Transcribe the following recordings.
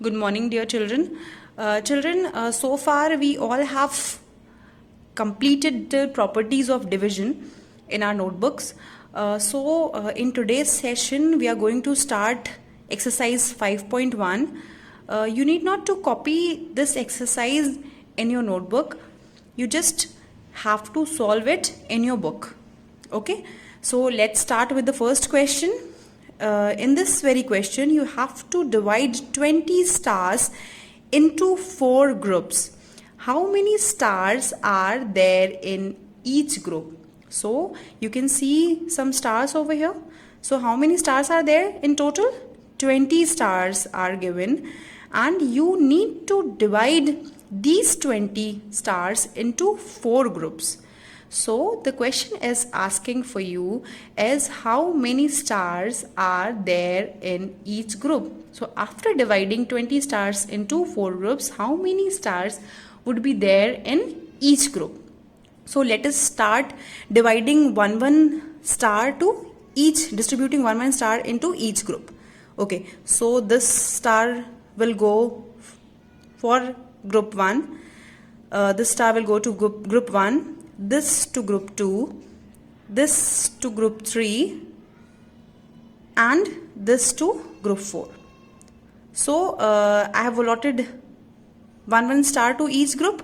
Good morning, dear children. So far we all have completed the properties of division in our notebooks. In today's session, we are going to start exercise 5.1. You need not to copy this exercise in your notebook. You just have to solve it in your book. Okay, so let's start with the first question. In this very question, you have to divide 20 stars into 4 groups. How many stars are there in each group? So you can see some stars over here. So how many stars are there in total? 20 stars are given, and you need to divide these 20 stars into 4 groups. So the question is asking for you is how many stars are there in each group. So after dividing 20 stars into 4 groups, how many stars would be there in each group? So let us start dividing one star to each, distributing one star into each group. Okay, so this star will go for group 1. This star will go to group 1. This to group 2, this to group 3, and this to group 4. So I have allotted one star to each group,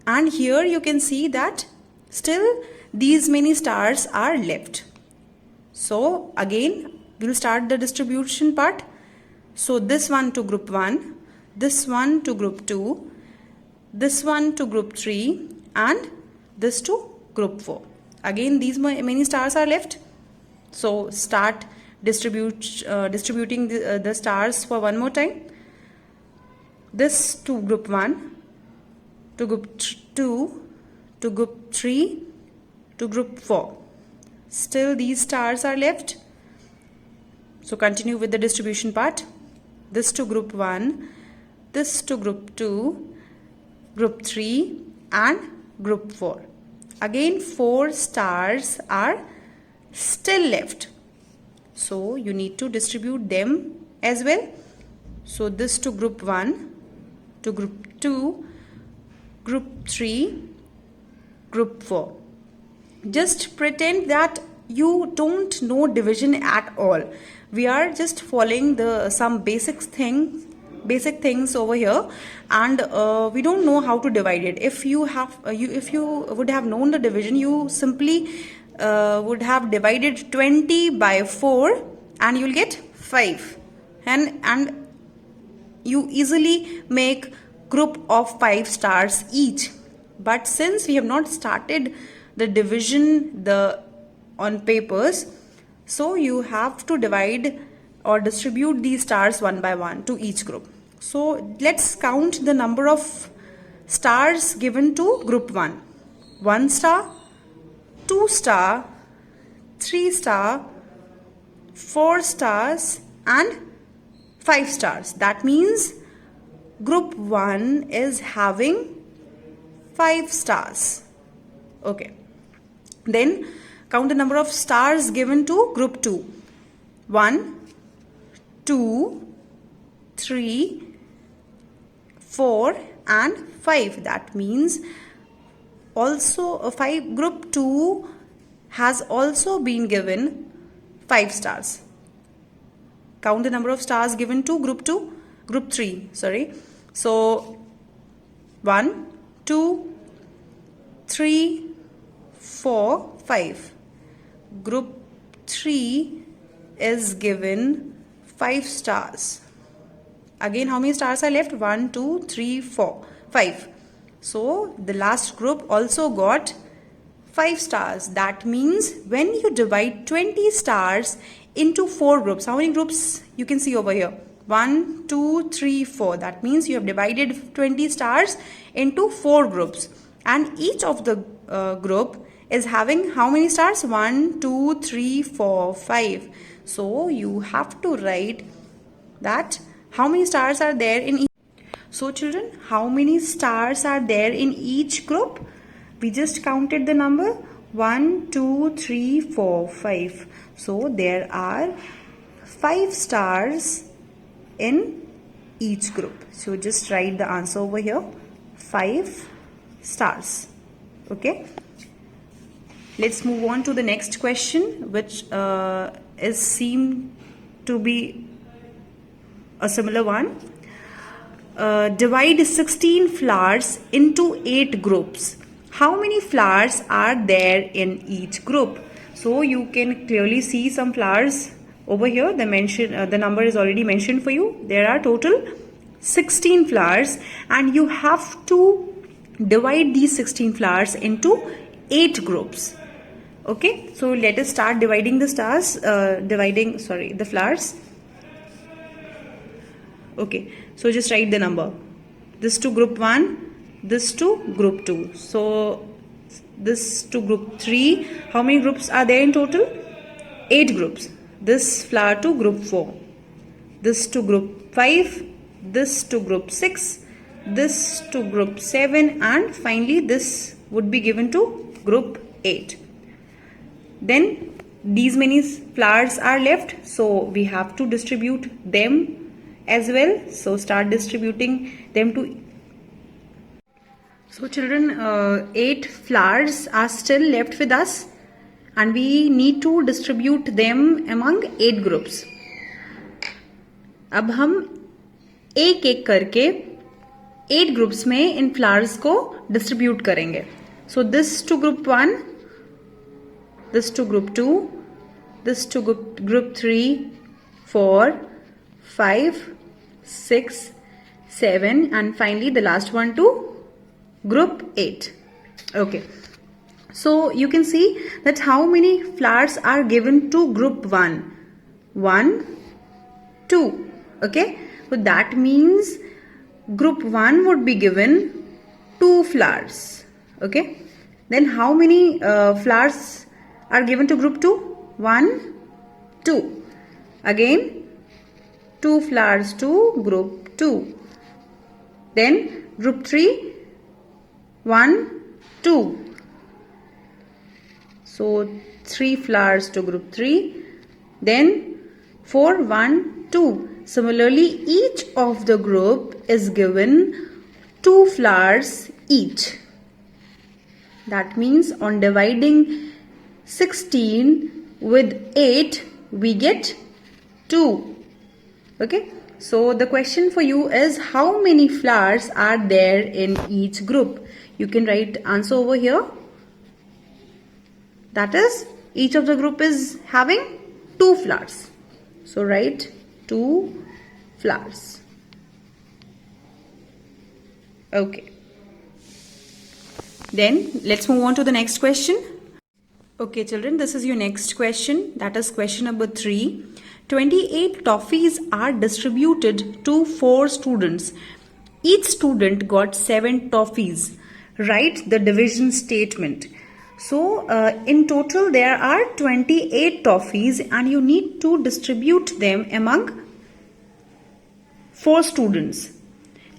and here you can see that still these many stars are left. So again we will start the distribution part. So this one to group 1, this one to group 2, this one to group 3, and this to group 4. Again these many stars are left. So start distributing the stars for one more time. This to group 1, to group 2, to group 3, to group 4. Still these stars are left. So continue with the distribution part. This to group 1, this to group 2, group 3, and group 4. Again 4 stars are still left. So you need to distribute them as well. So this to group 1, to group 2, group 3, group 4. Just pretend that you don't know division at all. We are just following some basic things over here, and we don't know how to divide it. If you would have known the division, you simply would have divided 20 by 4 and you'll get 5, and you easily make group of 5 stars each. But since we have not started the division on papers, so you have to divide or distribute these stars one by one to each group. So let's count the number of stars given to group 1. 1 star, 2 star, 3 star, 4 stars, and 5 stars. That means group 1 is having 5 stars. Okay. Then count the number of stars given to group 2. 1, 2, 3, 4, and 5. That means also group 2 has also been given 5 stars. Count the number of stars given to group 3. So 1, 2, 3, 4, 5. Group 3 is given 5 stars. Again, how many stars are left? 1, 2, 3, 4, 5. So the last group also got 5 stars. That means when you divide 20 stars into 4 groups, how many groups you can see over here? 1, 2, 3, 4. That means you have divided 20 stars into 4 groups, and each of the group is having how many stars? 1, 2, 3, 4, 5. So you have to write that how many stars are there in each. So children, how many stars are there in each group? We just counted the number 1, 2, 3, 4, 5. So there are 5 stars in each group. So just write the answer over here, 5 stars. Okay, let's move on to the next question, which is seemed to be a similar one. Divide 16 flowers into 8 groups. How many flowers are there in each group? So you can clearly see some flowers over here. The number is already mentioned for you. There are total 16 flowers, and you have to divide these 16 flowers into 8 groups. Okay, so let us start dividing the flowers. Okay, so just write the number. This to group 1, this to group 2. So this to group 3. How many groups are there in total? 8 groups. This flower to group 4. This to group 5. This to group 6. This to group 7. And finally this would be given to group 8. Then these many flowers are left. So we have to distribute them as well. So start distributing them to. So children, 8 flowers are still left with us, and we need to distribute them among 8 groups. अब हम एक एक करके 8 groups में इन flowers को distribute करेंगे. So this to group 1, this to group 2, this to group 3, 4, 5, 6, 7, and finally the last one to group 8. Okay, so you can see that how many flowers are given to group 1. 1, 2. Okay, so that means group 1 would be given 2 flowers. Okay, then how many flowers are given to group 2? 1, 2. Again 2 flowers to group 2. Then group 3, 1, 2. So 3 flowers to group 3. Then 4, 1, 2. Similarly, each of the group is given 2 flowers each. That means on dividing 16 with 8, we get 2. Okay, so the question for you is, how many flowers are there in each group? You can write answer over here. That is, each of the group is having 2 flowers. So write 2 flowers. Okay. Then let's move on to the next question. Okay children, this is your next question. That is question number 3. 28 toffees are distributed to 4 students. Each student got 7 toffees. Write the division statement. So in total there are 28 toffees, and you need to distribute them among 4 students.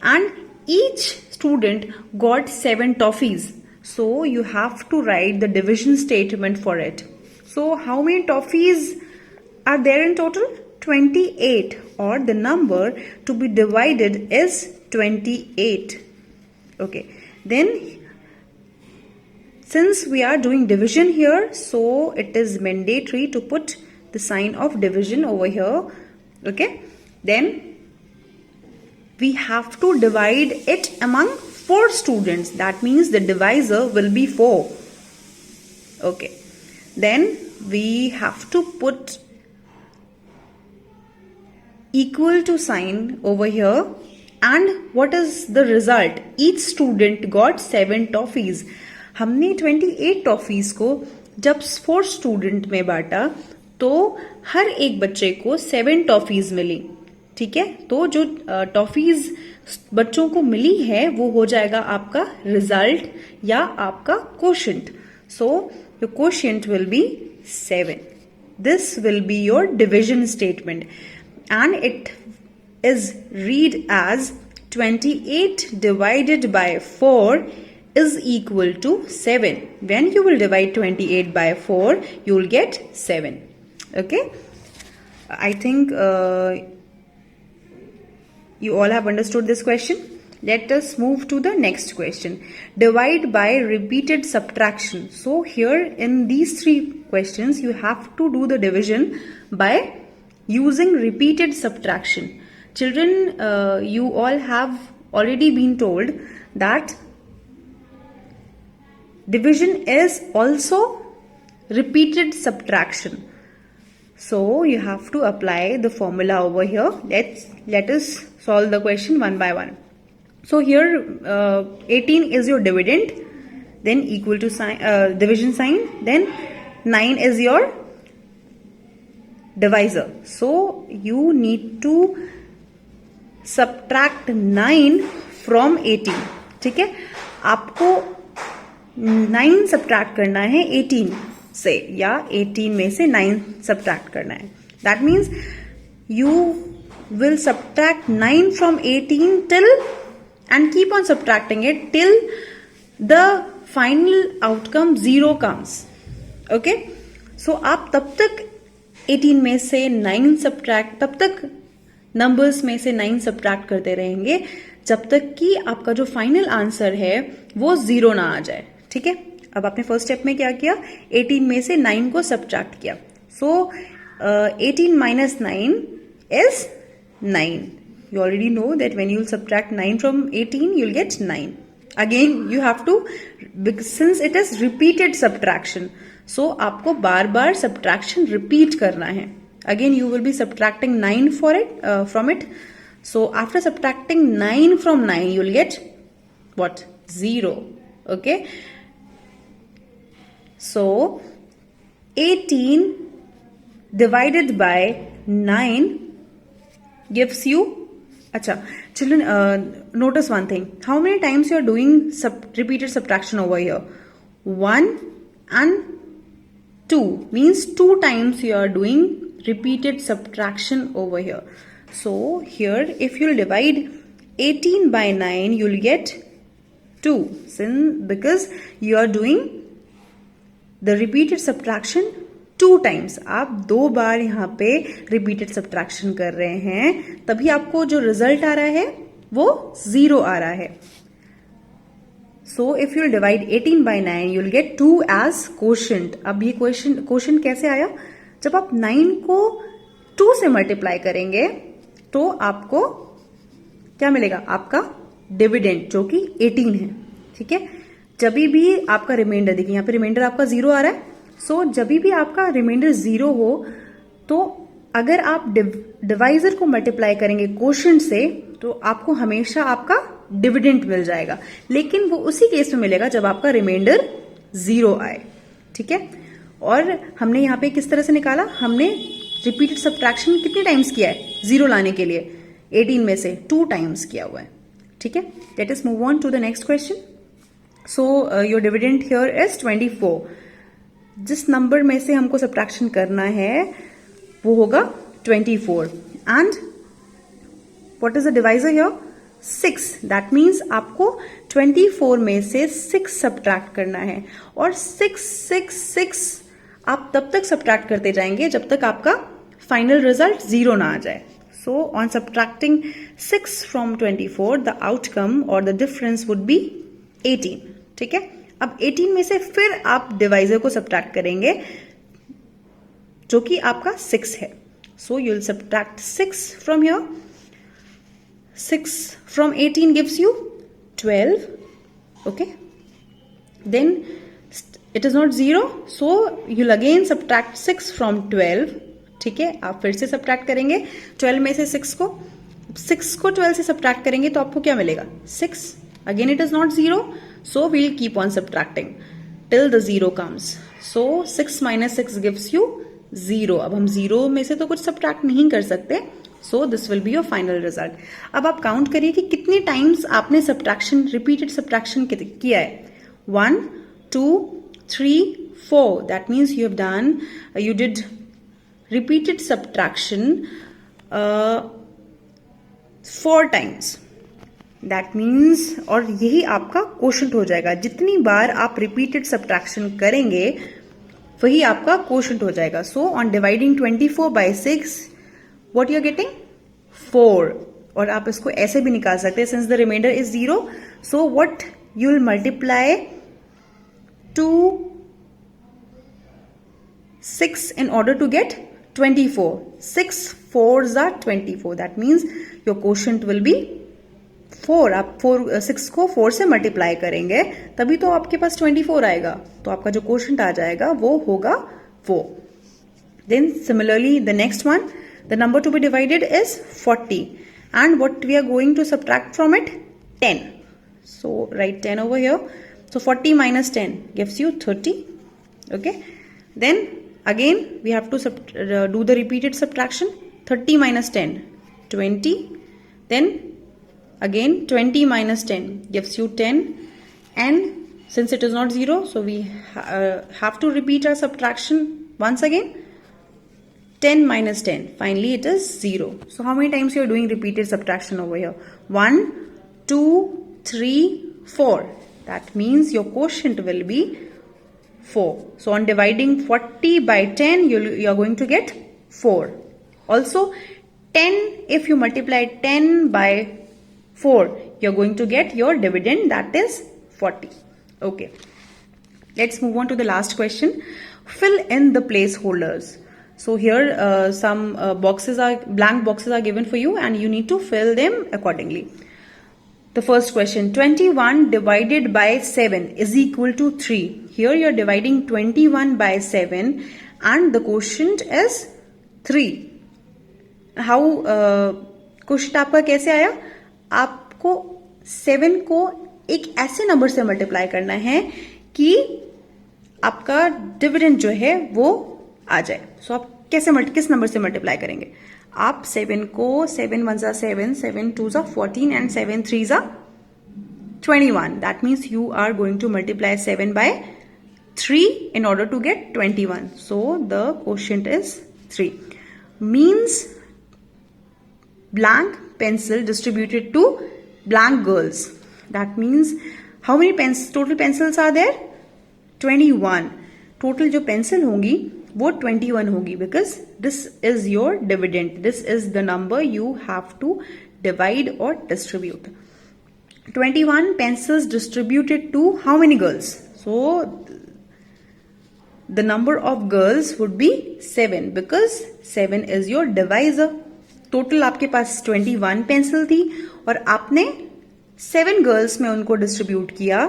And each student got 7 toffees. So you have to write the division statement for it. So how many toffees are there in total? 28, or the number to be divided is 28. Okay, then since we are doing division here, so it is mandatory to put the sign of division over here. Okay, then we have to divide it among 4 students. That means the divisor will be 4. Okay, then we have to put equal to sign over here. And what is the result? Each student got 7 toffees. हमने 28 toffees को जब 4 student में बांटा तो हर एक बच्चे को 7 toffees मिली. ठीक है, तो जो टॉफीज बच्चों को मिली है वो हो जाएगा आपका रिजल्ट या आपका quotient. So the quotient will be 7. This will be your division statement, and it is read as 28 divided by 4 is equal to 7. When you will divide 28 by 4, you will get 7. Okay, I think You all have understood this question. Let us move to the next question. Divide by repeated subtraction. So here in these three questions, you have to do the division by using repeated subtraction. Children, you all have already been told that division is also repeated subtraction. So you have to apply the formula over here. Let us solve the question one by one. So here 18 is your dividend, then equal to sign, division sign, then 9 is your divisor. So you need to subtract 9 from 18. ठीक है, आपको 9 subtract करना है 18 से, या 18 में से 9 subtract करना है. That means you will subtract 9 from 18 till and keep on subtracting it till the final outcome 0 comes. Okay, so आप तब तक 18 में से 9 सब्ट्रैक्ट, तब तक नंबर्स में से 9 सब्ट्रैक्ट करते रहेंगे जब तक कि आपका जो फाइनल आंसर है वो 0 ना आ जाए. ठीक है, अब आपने फर्स्ट स्टेप में क्या किया, 18 में से 9 को सब्ट्रैक्ट किया. सो 18 minus 9 is 9. You already know that when you will subtract 9 from 18, you'll get 9. Again, you have to, since it is repeated subtraction, so आपको बार बार subtraction repeat करना है. Again, you will be subtracting 9 from it. So after subtracting 9 from 9, you'll get what? 0. Okay. So 18 divided by 9 gives you. Acha, children, notice one thing. How many times you are doing repeated subtraction over here? 1 and 2 means 2 times you are doing repeated subtraction over here. So here, if you will divide 18 by 9, you will get 2. Because you are doing the repeated subtraction 2 times. आप 2 बार यहाँ पे repeated subtraction कर रहे हैं, तभी आपको जो result आ रहा है वो 0 आ रहा है. So if you will divide 18 by 9, you will get 2 as quotient. अब ये कोशेंट कैसे आया? जब आप 9 को 2 से मल्टीप्लाई करेंगे तो आपको क्या मिलेगा? आपका डिविडेंड, जो कि 18 है. ठीक है, जब भी आपका रिमाइंडर, देखिए यहाँ पे रिमाइंडर आपका 0 आ रहा है. सो जब भी आपका रिमाइंडर 0 हो तो अगर आप डिवाइजर को मल्टीप्लाई करेंगे कोशेंट से तो आपको हमेशा आपका डिविडेंड मिल जाएगा. लेकिन वो उसी केस में मिलेगा जब आपका रिमाइंडर 0 आए. ठीक है, और हमने यहाँ पे किस तरह से निकाला? हमने रिपीटेड सब्ट्रैक्शन कितने टाइम्स किया है 0 लाने के लिए? 18 में से 2 टाइम्स किया हुआ है. ठीक है, let us move on to the next question. So your dividend here is 24. जिस नंबर में से हमको सब्ट्रैक्शन करना है वो होगा 24. And what is the divisor here? 6. That means आपको 24 में से 6 सब्ट्रैक्ट करना है. और 6 6 6 आप तब तक सब्ट्रैक्ट करते जाएंगे जब तक आपका फाइनल रिजल्ट 0 ना आ जाए. So on subtracting 6 from 24, the outcome और द डिफरेंस वुड बी 18. ठीक है, अब 18 में से फिर आप डिवाइजर को सब्ट्रैक्ट करेंगे जो कि आपका 6 है. So you will subtract 6 from here. 6 from 18 gives you 12. Okay, then it is not 0, so you will again subtract 6 from 12. ठीक है, आप फिर से सब्ट्रैक्ट करेंगे 12 में से 6 को 12 से सब्ट्रैक्ट करेंगे तो आपको क्या मिलेगा? 6. Again it is not 0, so we'll keep on subtracting till the 0 comes. So 6 minus 6 gives you 0. अब हम 0 में से तो कुछ सब्ट्रैक्ट नहीं कर सकते, so this will be your final result. अब आप काउंट करिए कि कितने टाइम्स आपने सब्ट्रैक्शन, रिपीटेड सब्ट्रैक्शन किया है. 1 2 3 4. That means you did repeated subtraction 4 times. That means, और यही आपका कोशेंट हो जाएगा. जितनी बार आप रिपीटेड सब्ट्रैक्शन करेंगे वही आपका कोशेंट हो जाएगा. So on dividing 24 by 6, what you are getting? 4. और आप इसको ऐसे भी निकाल सकते हैं, since the remainder is 0, so what you will multiply 2 6 in order to get 24. 6 4s are 24. That means your quotient will be 4. आप 6 को 4 से मल्टीप्लाई करेंगे तभी तो आपके पास 24 आएगा, तो आपका जो क्वोशंट आ जाएगा वो होगा 4. Then similarly the next one, the number to be divided is 40, and what we are going to subtract from it, 10. So write 10 over here. So 40 minus 10 gives you 30. Okay, then again we have to do the repeated subtraction. 30 minus 10, 20. Then again 20 minus 10 gives you 10, and since it is not 0, so we have to repeat our subtraction once again. 10 minus 10, finally it is 0. So how many times you are doing repeated subtraction over here? 1 2 3 4. That means your quotient will be 4. So on dividing 40 by 10, you are going to get 4. Also 10, if you multiply 10 by 4, you are going to get your dividend, that is 40. Okay, let's move on to the last question. Fill in the placeholders. So here some blank boxes are given for you, and you need to fill them accordingly. The first question, 21 divided by 7 is equal to 3. Here you are dividing 21 by 7 and the quotient is 3. How question आपका कैसे आया? आपको 7 को एक ऐसे number से multiply करना है कि आपका डिविडेंड जो है वो आ जाए. सो आप कैसे किस नंबर से मल्टीप्लाई करेंगे? आप 7 को 7 1 जा 7, 7 2 जा 14 and 7 3 जा 21. That means you are going to multiply 7 by 3 in order to get 21. So the quotient is 3. Means blank pencil distributed to blank girls. That means how many total pencils are there? 21. Total जो pencil होंगी वो 21 होगी, because this is your dividend. This is the number you have to divide or distribute. 21 pencils distributed to how many girls? So the number of girls would be 7, because 7 is your divisor. Total आपके पास 21 pencil थी और आपने 7 girls में उनको distribute किया.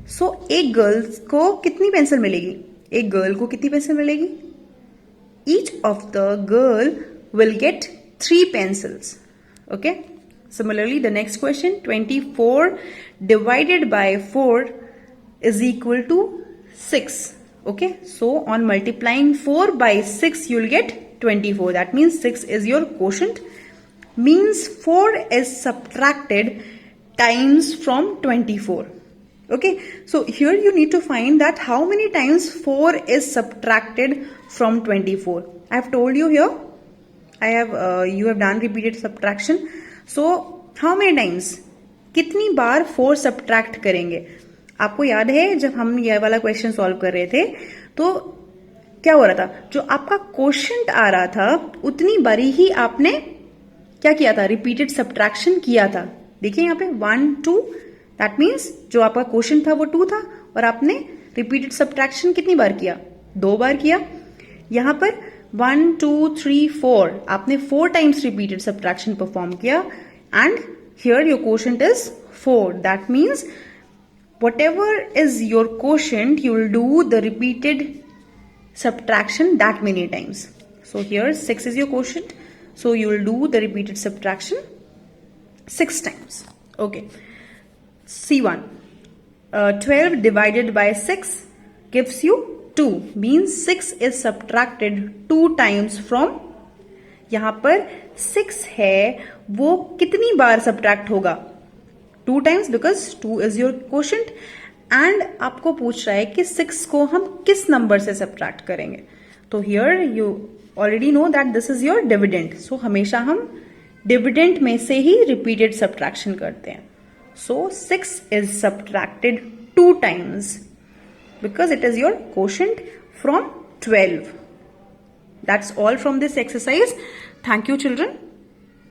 सो एक girls को कितनी पेंसिल मिलेगी? एक गर्ल को कितनी पेंसिल मिलेगी? Each of the girl will get 3 pencils. Okay. Similarly, the next question, 24 divided by 4 is equal to 6. Okay. So on multiplying 4 by 6, you will get 24. That means 6 is your quotient. Means 4 is subtracted times from 24. Okay, so here you need to find that how many times 4 is subtracted from 24. I have told you here, you have done repeated subtraction. So how many times, कितनी बार 4 subtract करेंगे? आपको याद है जब हम ये वाला question solve कर रहे थे तो क्या हो रहा था? जो आपका क्वोशंट आ रहा था उतनी बारी ही आपने क्या किया था? रिपीटेड सब्ट्रैक्शन किया था. देखिए यहाँ पे 1 2, दैट मीन्स जो आपका क्वोशंट था वो 2 था और आपने रिपीटेड सब्ट्रैक्शन कितनी बार किया? 2 बार किया. यहां पर 1 2 3 4 आपने 4 टाइम्स रिपीटेड सब्ट्रैक्शन परफॉर्म किया, and here your quotient is 4. That means whatever is your quotient, you will do the repeated subtraction that many times. So here 6 is your quotient, so you will do the repeated subtraction 6 times. Okay. C1, 12 divided by 6 gives you 2. Means 6 is subtracted 2 times from, यहां पर 6 है वो कितनी बार subtract होगा? 2 times, because 2 is your quotient, and आपको पूछ रहा है कि 6 को हम किस नंबर से सब्ट्रैक्ट करेंगे. तो here you already know that this is your dividend. So हमेशा हम डिविडेंड में से ही रिपीटेड सब्ट्रैक्शन करते हैं. So 6 is subtracted 2 times because it is your quotient from 12. That's all from this exercise. Thank you, children.